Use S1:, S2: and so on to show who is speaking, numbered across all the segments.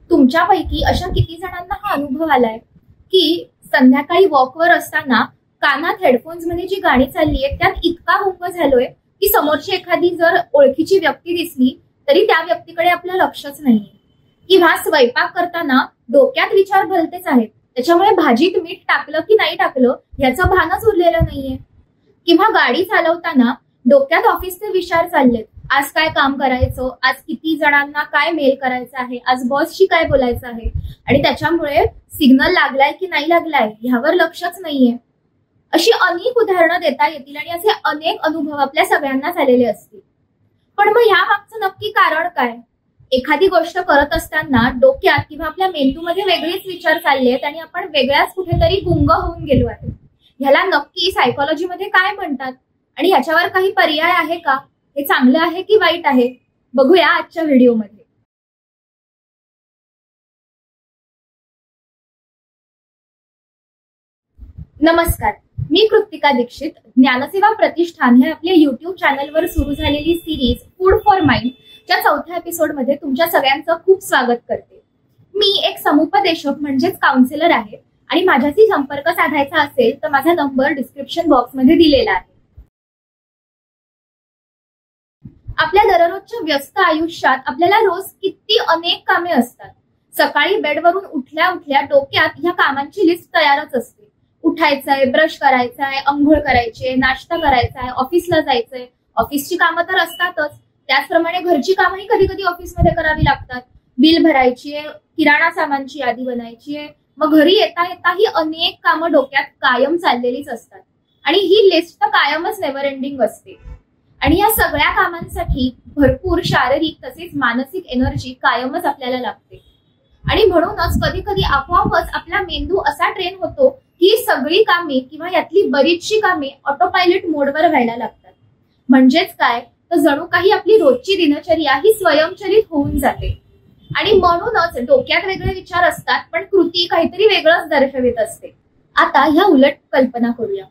S1: तुमच्यापैकी अशा किती जणांना हा अनुभव आलाय की संध्याकाळी वॉकवर असताना कानात हेडफोन्स मध्ये जी गाणी चालली आहेत त्यात इतका गुंग झालोय की समोरची एखादी जर ओळखीची व्यक्ती दिसली तरी त्या व्यक्तीकडे आपलं लक्षच नाहीये, किंवा स्वयंपाक करताना डोक्यात विचार भलतेच आहेत, त्याच्यामुळे भाजीत मीठ टाकलं की नाही टाकलं याचं भानच उरलेलं नाहीये, किंवा गाडी चालवताना डोक्यात ऑफिसचे विचार चाललेत, आज काय काम करायचं, आज किती जणांना काय मेल करायचं आहे, आज बॉसशी काय बोलायचं आहे, आणि त्याच्यामुळे सिग्नल लागलाय की नाही लागलाय ह्यावर लक्षच नाहीये. अशी अनेक उदाहरणं देता येतील आणि असे अनेक अनुभव आपल्या सगळ्यांनाच आलेले असतील. पण मग ह्या मागचं नक्की कारण काय? एखादी गोष्ट करत असताना डोक्यात किंवा आपल्या मेंदूमध्ये वेगळेच विचार चालले आहेत आणि आपण वेगळ्याच कुठेतरी गुंग होऊन गेलो आहे. ह्याला नक्की सायकोलॉजीमध्ये काय म्हणतात आणि ह्याच्यावर काही पर्याय आहे का? हे चांगलं आहे की वाईट आहे? बघूया आजच्या व्हिडिओमध्ये. नमस्कार, मी कृतिका दीक्षित. ज्ञानसेवा प्रतिष्ठान हे आपल्या युट्यूब चॅनलवर सुरू झालेली सिरीज फूड फॉर माइंड च्या 4थ्या एपिसोडमध्ये तुमच्या सगळ्यांचं खूप स्वागत करते. मी एक समुपदेशक म्हणजेच काउन्सिलर आहे आणि माझ्याशी संपर्क साधायचा असेल तर माझा नंबर डिस्क्रिप्शन बॉक्समध्ये दिलेला आहे. आपल्या दररोजच्या व्यस्त आयुष्यात आपल्याला रोज किती अनेक कामे असतात. सकाळी बेडवरून उठल्या उठल्या डोक्यात ह्या कामांची लिस्ट तयारच असते. उठायचंय, ब्रश करायचाय, अंघोळ करायची, नाश्ता करायचा आहे, ऑफिसला जायचंय. ऑफिसची कामं तर असतातच, त्याचप्रमाणे घरची कामंही कधी कधी ऑफिसमध्ये करावी लागतात. बिल भरायची आहे, किराणा सामानची यादी बनायची आहे, मग घरी येता येता ही अनेक कामं डोक्यात कायम चाललेलीच असतात आणि ही लिस्ट तर कायमच नेव्हर एंडिंग असते. आणि या सगळ्या कामांसाठी भरपूर शारीरिक तसेच मानसिक एनर्जी कायमच आपल्याला लागते. आणि म्हणूनच कधी कधी आपोआपच आपला मेंदू असा ट्रेन होतो की सगळी कामे किंवा यातली बरीचशी कामे ऑटो पायलट मोडवर व्हायला लागतात. म्हणजेच काय तर जणू काही आपली रोजची दिनचर्या ही स्वयंचलित होऊन जाते. आणि म्हणूनच डोक्यात वेगळे विचार असतात पण कृती काहीतरी वेगळंच दर्शवित असते. आता ह्या उलट कल्पना करूया.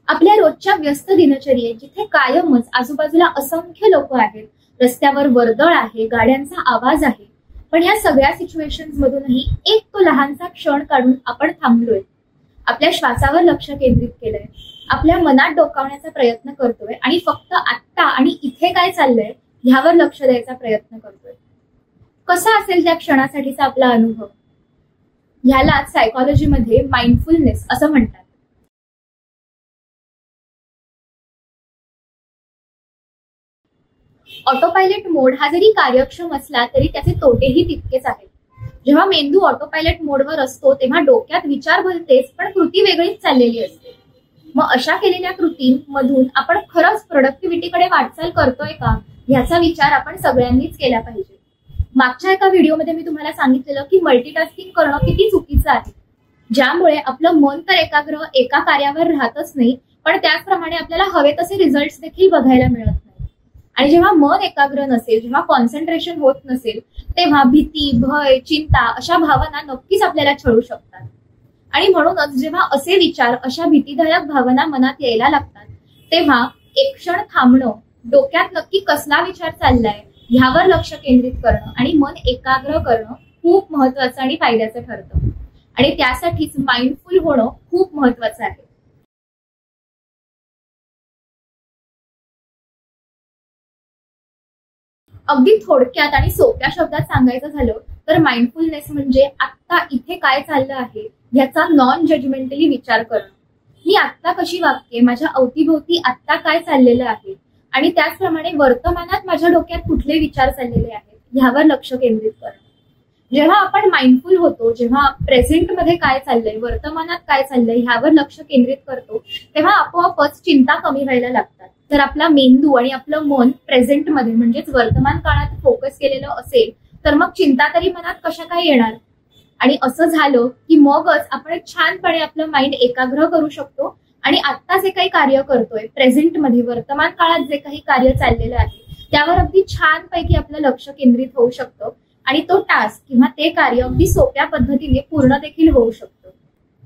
S1: आपल्या रोजच्या व्यस्त दिनचर्येत जिथे कायमच आजूबाजूला असंख्य लोक आहेत, रस्त्यावर वर्दळ आहे, गाड्यांचा आवाज आहे, पण ह्या सगळ्या सिच्युएशन्स मधूनही एक तो लहानसा क्षण काढून आपण थांबलोय, आपल्या श्वासावर लक्ष केंद्रित केलंय, आपल्या मनात डोकावण्याचा प्रयत्न करतोय आणि फक्त आत्ता आणि इथे काय चाललंय ह्यावर लक्ष द्यायचा प्रयत्न करतोय. कसा असेल त्या क्षणासाठीचा आपला अनुभव? ह्यालाच सायकोलॉजीमध्ये माइंडफुलनेस असं म्हणतात. ऑटो पायलट मोड हा जरी कार्यक्षम असला तरी त्याचे तोटेही तितकेच आहेत. जेव्हा मेंदू ऑटो पायलट मोडवर असतो तेव्हा डोक्यात विचार भलतेच पण कृती वेगळीच चाललेली असते. मग अशा केलेल्या कृतींमधून आपण खरंच प्रोडक्टिव्हिटीकडे वाटचाल करतोय का ह्याचा विचार आपण सगळ्यांनीच केला पाहिजे. मागच्या एका व्हिडिओमध्ये मी तुम्हाला सांगितलेलं की मल्टीटास्किंग करणं किती चुकीचं आहे, ज्यामुळे आपलं मन तर एकाग्र एका कार्यावर राहतच नाही पण त्याचप्रमाणे आपल्याला हवे तसे रिझल्ट देखील बघायला मिळत नाही. आणि जेव्हा मन एकाग्र नसेल, जेव्हा कॉन्सन्ट्रेशन होत नसेल तेव्हा भीती, भय, चिंता अशा भावना नक्कीच आपल्याला छळू शकतात. आणि म्हणूनच जेव्हा असे विचार, अशा भीतीदायक भावना मनात यायला लागतात तेव्हा एक क्षण थांबणं, डोक्यात नक्की कसला विचार चाललाय ह्यावर लक्ष केंद्रित करणं आणि मन एकाग्र करणं खूप महत्वाचं आणि फायद्याचं ठरतं. आणि त्यासाठीच माइंडफुल होणं खूप महत्वाचं आहे. अगदी थोडक्यात आणि सोप्या शब्दात सांगायचं झालं तर माइंडफुलनेस म्हणजे आत्ता इथे काय चाललं आहे ह्याचा नॉन जजमेंटली विचार करणं. मी आत्ता कशी वागते, माझ्या अवतीभोवती आत्ता काय चाललेलं आहे आणि त्याचप्रमाणे वर्तमानात माझ्या डोक्यात कुठले विचार चाललेले आहेत ह्यावर लक्ष केंद्रित करणं. जेव्हा आपण माइंडफुल होतो, जेव्हा प्रेझेंट मध्ये काय चाललंय, वर्तमानात काय चाललंय ह्यावर लक्ष केंद्रित करतो तेव्हा आपोआपच चिंता कमी व्हायला लागतात. जर आपला मेंदू आणि आपलं मन प्रेझेंटमध्ये म्हणजेच वर्तमान काळात फोकस केलेलं असेल तर मग चिंता तरी मनात कशा काय येणार. आणि असं झालं की मगच आपण छानपणे आपलं माइंड एकाग्र करू शकतो आणि आत्ता जे काही कार्य करतोय प्रेझेंटमध्ये, वर्तमान काळात जे काही कार्य चाललेलं आहे त्यावर अगदी छानपैकी आपलं लक्ष केंद्रित होऊ शकतं आणि तो टास्क किंवा ते कार्य अगदी सोप्या पद्धतीने पूर्ण देखील होऊ शकतं.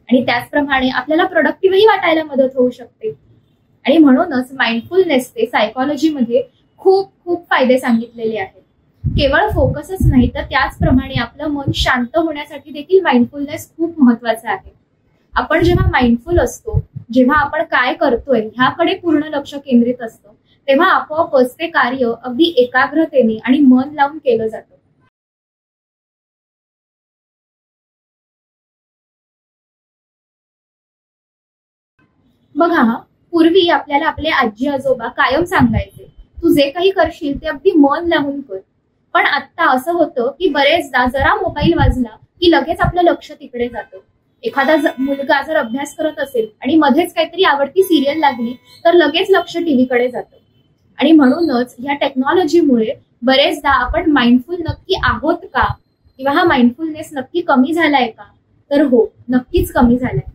S1: आणि त्याचप्रमाणे आपल्याला प्रोडक्टिव्हही वाटायला मदत होऊ शकते. आणि म्हणूनच माइंडफुलनेसचे सायकोलॉजीमध्ये खूप खूप फायदे सांगितलेले आहेत. केवळ फोकसच नाही तर त्याचप्रमाणे आपलं मन शांत होण्यासाठी देखील माइंडफुलनेस खूप महत्वाचा आहे. आपण जेव्हा माइंडफुल असतो, जेव्हा आपण काय करतोय ह्याकडे पूर्ण लक्ष केंद्रित असतं, तेव्हा आपोआपच ते कार्य अगदी एकाग्रतेने आणि मन लावून केलं जातं. बघा हा, पूर्वी आपल्याला आपले आजी आजोबा कायम सांगायचे, तू जे काही करशील ते अगदी मन लावून कर. पण आता असं होतं की बरेचदा जरा मोबाईल वाजला की लगेच आपलं लक्ष तिकडे जातं. एखादा मुलगा जर अभ्यास करत असेल आणि मध्येच काहीतरी आवडती सिरियल लागली तर लगेच लक्ष टीव्हीकडे जातं. आणि म्हणूनच या टेक्नॉलॉजीमुळे बरेचदा आपण माइंडफुल नक्की आहोत का, किंवा हा माइंडफुलनेस नक्की कमी झालाय का? तर हो, नक्कीच कमी झालाय.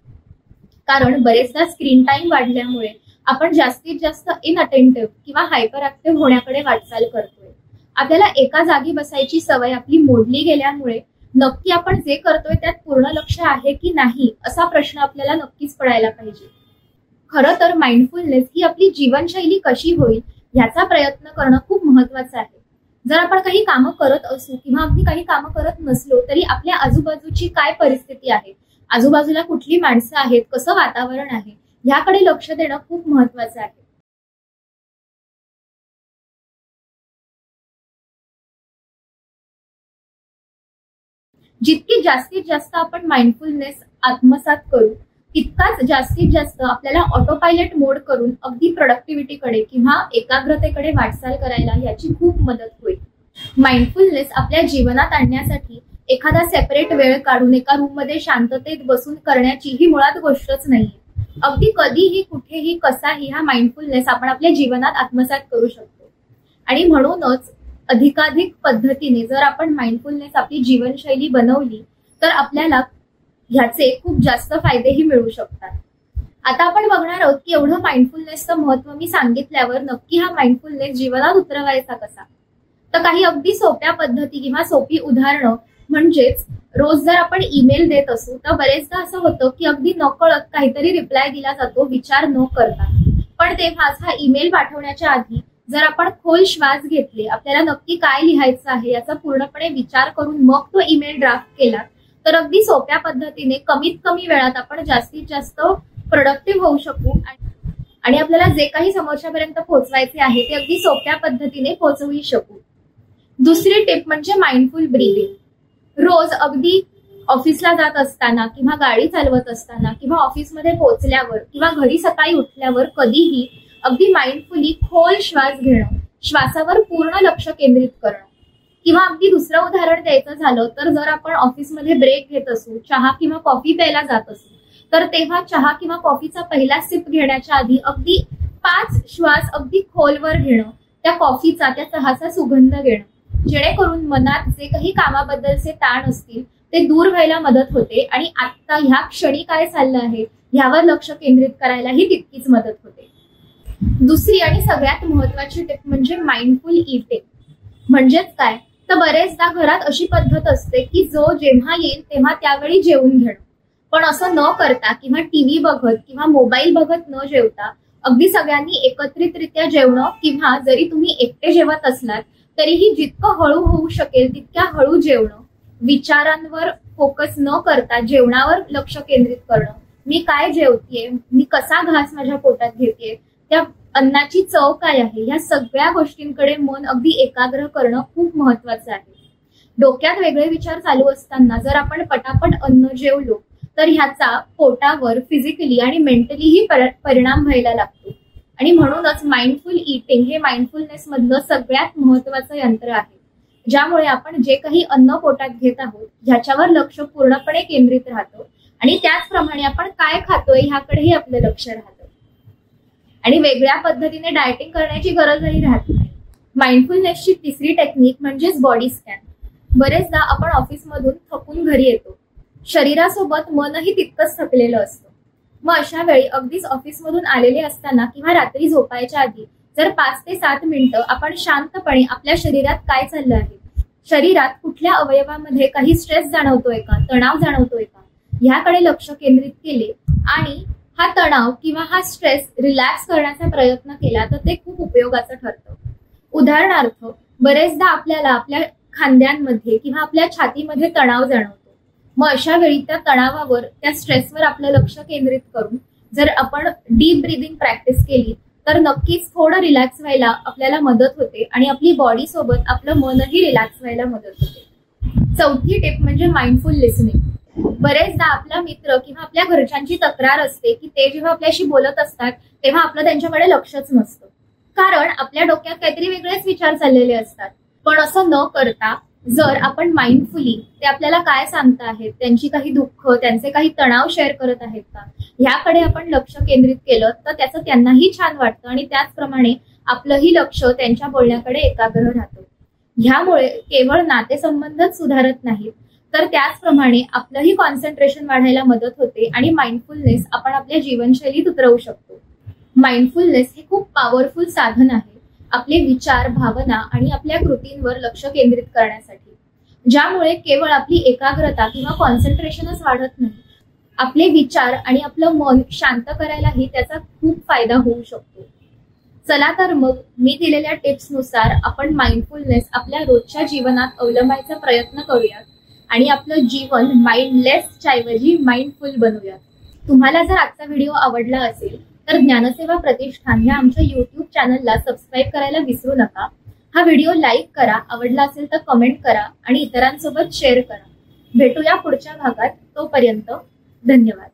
S1: कारण बरेचदा स्क्रीन टाइम वाढल्यामुळे आपण जास्तीत जास्त इनअटेंटिव्ह किंवा हायपर ऍक्टिव्ह होण्याकडे वाटचाल करतोय. आपल्याला एका जागी बसायची सवय आपली मोडली गेल्यामुळे नक्की आपण जे करतोय त्यात पूर्ण लक्ष आहे की नाही असा प्रश्न आपल्याला नक्कीच पडायला पाहिजे. खरं तर माइंडफुलनेस ही आपली जीवनशैली कशी होईल याचा प्रयत्न करणं खूप महत्वाचं आहे. जर आपण काही कामं करत असू किंवा अगदी काही कामं करत नसलो तरी आपल्या आजूबाजूची काय परिस्थिती आहे, आजूबाजूला कुठली माणसं आहेत, कसं वातावरण आहे, ह्याकडे लक्ष देणं खूप महत्वाचं आहे. जितकी जास्तीत जास्त आपण माइंडफुलनेस आत्मसात करू तितकाच जास्तीत जास्त आपल्याला ऑटो पायलट मोड करून अगदी प्रोडक्टिव्हिटीकडे किंवा एकाग्रतेकडे वाटचाल करायला याची खूप मदत होईल. माइंडफुलनेस आपल्या जीवनात आणण्यासाठी एखादा सेपरेट वेळ काढून एका रूम मध्ये शांततेत बसून करण्याची ही मुळात गोष्टच नाहीये. अगदी कधीही कुठेही कसाही हा माइंडफुलनेस आपण आपल्या जीवनात आत्मसात करू शकतो. आणि म्हणूनच अधिकाधिक पद्धतीने जर आपण माइंडफुलनेस आपली जीवनशैली बनवली तर आपल्याला ह्याचे खूप जास्त फायदेही मिळू शकतात. आता आपण बघणार आहोत की एवढं माइंडफुलनेसचं महत्व मी सांगितल्यावर नक्की हा माइंडफुलनेस जीवनात उतरवायचा कसा. तर काही अगदी सोप्या पद्धती किंवा सोपी उदाहरणं म्हणजेच रोज जर आपण ईमेल देत असू तर बरेचदा असं होतं की अगदी नकळत काहीतरी रिप्लाय दिला जातो विचार न करता. पण तेव्हाच हा ईमेल पाठवण्याच्या आधी जर आपण खोल श्वास घेतले, आपल्याला नक्की काय लिहायचं आहे याचा पूर्णपणे विचार करून मग तो ईमेल ड्राफ्ट केला तर अगदी सोप्या पद्धतीने कमीत कमी वेळात आपण जास्तीत जास्त प्रोडक्टिव्ह होऊ शकू आणि आपल्याला जे काही समोरच्यापर्यंत पोहोचवायचे आहे ते अगदी सोप्या पद्धतीने पोहोचवू शकू. दुसरी टिप म्हणजे माइंडफुल ब्रीदिंग. रोज अगदी ऑफिसला जात असताना किंवा गाडी चालवत असताना किंवा ऑफिसमध्ये पोहोचल्यावर किंवा घरी सकाळी उठल्यावर कधीही अगदी माइंडफुली खोल श्वास घेणं, श्वासावर पूर्ण लक्ष केंद्रित करणं. किंवा अगदी दुसरं उदाहरण द्यायचं झालं तर जर आपण ऑफिसमध्ये ब्रेक घेत असू, चहा किंवा कॉफी प्यायला जात असू तर तेव्हा चहा किंवा कॉफीचा पहिला सिप घेण्याच्या आधी अगदी 5 श्वास अगदी खोलवर घेणं, त्या कॉफीचा त्या चहाचा सुगंध घेणं, जेणेकरून मनात जे काही कामाबद्दलचे ताण असतील ते दूर व्हायला मदत होते आणि आता ह्या क्षणी काय चाललं आहे ह्यावर लक्ष केंद्रित करायलाही तितकीच मदत होते. दुसरी आणि सगळ्यात महत्वाची टिप म्हणजे माइंडफुल ईटिंग. म्हणजेच काय तर बरेचदा घरात अशी पद्धत असते की जो जेव्हा येईल तेव्हा त्यावेळी जेवून घेणं. पण असं न करता किंवा टीव्ही बघत किंवा मोबाईल बघत न जेवता अगदी सगळ्यांनी एकत्रितरित्या जेवणं किंवा जरी तुम्ही एकटे जेवत असलात तरीही जितकं हळू होऊ शकेल तितक्या हळू जेवणं, विचारांवर फोकस न करता जेवणावर लक्ष केंद्रित करणं. मी काय जेवतेय, मी कसा घास माझ्या पोटात घेतेय, त्या अन्नाची चव काय आहे, या सगळ्या गोष्टींकडे मन अगदी एकाग्र करणं खूप महत्वाचं आहे. डोक्यात वेगळे विचार चालू असताना जर आपण पटापट अन्न जेवलो तर ह्याचा पोटावर फिजिकली आणि मेंटलीही परिणाम व्हायला लागतो. आणि म्हणूनच माइंडफुल ईटिंग हे माइंडफुलनेस मधलं सगळ्यात महत्वाचं यंत्र आहे, ज्यामुळे आपण जे काही अन्न पोटात घेत आहोत ह्याच्यावर लक्ष पूर्णपणे केंद्रित राहतं आणि त्याचप्रमाणे आपण काय खातोय ह्याकडेही आपलं लक्ष राहतं. आणि वेगळ्या पद्धतीने डायटिंग करण्याची गरजही राहत नाही. माइंडफुलनेसची तिसरी टेक्निक म्हणजेच बॉडी स्कॅन. बरेचदा आपण ऑफिसमधून थकून घरी येतो, शरीरासोबत मनही तितकंच थकलेलं असतं. मग अशा वेळी अगदीच ऑफिसमधून आलेले असताना किंवा रात्री झोपायच्या आधी जर 5 ते 7 मिनिटं आपण शांतपणे आपल्या शरीरात काय चाललं आहे, शरीरात कुठल्या अवयवामध्ये काही स्ट्रेस जाणवतोय का, तणाव जाणवतोय का, ह्याकडे लक्ष केंद्रित केले आणि हा तणाव किंवा हा स्ट्रेस रिलॅक्स करण्याचा प्रयत्न केला तर ते खूप उपयोगाचं ठरतं. उदाहरणार्थ बरेचदा आपल्याला आपल्या खांद्यांमध्ये किंवा आपल्या छातीमध्ये तणाव जाणवतो. मग अशा वेळी त्या तणावावर, त्या स्ट्रेसवर आपलं लक्ष केंद्रित करून जर आपण डीप ब्रीदिंग प्रॅक्टिस केली तर नक्कीच थोडं रिलॅक्स व्हायला आपल्याला मदत होते आणि आपली बॉडी सोबत आपलं मनही रिलॅक्स व्हायला मदत होते. चौथी टिप म्हणजे माइंडफुल लिसनिंग. बरेचदा आपला मित्र किंवा आपल्या घरच्यांची तक्रार असते की ते जेव्हा आपल्याशी बोलत असतात तेव्हा आपलं त्यांच्याकडे लक्षच नसतं, कारण आपल्या डोक्यात काहीतरी वेगळेच विचार चाललेले असतात. पण असं न करता जर आपण माइंडफुली ते आपल्याला काय सांगत आहेत, त्यांची काही दुःख, त्यांचे काही तणाव शेअर करत आहेत का, ह्याकडे आपण लक्ष केंद्रित केलं तर त्याचं त्यांनाही छान वाटतं आणि त्याचप्रमाणे आपलंही लक्ष त्यांच्या बोलण्याकडे एकाग्र राहतं. ह्यामुळे केवळ नातेसंबंधच सुधारत नाहीत तर त्याचप्रमाणे आपलंही कॉन्सन्ट्रेशन वाढायला मदत होते आणि माइंडफुलनेस आपण आपल्या जीवनशैलीत उतरवू शकतो. माइंडफुलनेस हे खूप पॉवरफुल साधन आहे आपले विचार, भावना आणि आपल्या कृतींवर लक्ष केंद्रित करण्यासाठी, ज्यामुळे केवळ आपली एकाग्रता किंवा कॉन्सन्ट्रेशनच वाढत नाही, आपले विचार आणि आपलं मन शांत करायलाही त्याचा खूप फायदा होऊ शकतो. चला तर मग मी दिलेल्या टिप्सनुसार आपण माइंडफुलनेस आपल्या रोजच्या जीवनात अवलंबायचा प्रयत्न करूयात आणि आपलं जीवन माइंडलेसच्या ऐवजी माइंडफुल बनवूयात. तुम्हाला जर आजचा व्हिडिओ आवडला असेल तर ज्ञानसेवा प्रतिष्ठान या आमच्या YouTube चॅनलला सबस्क्राईब करायला विसरू नका. हा व्हिडिओ लाईक करा, आवडला असेल तर कमेंट करा आणि इतरांसोबत शेअर करा. भेटूया पुढच्या भागात. तोपर्यंत धन्यवाद.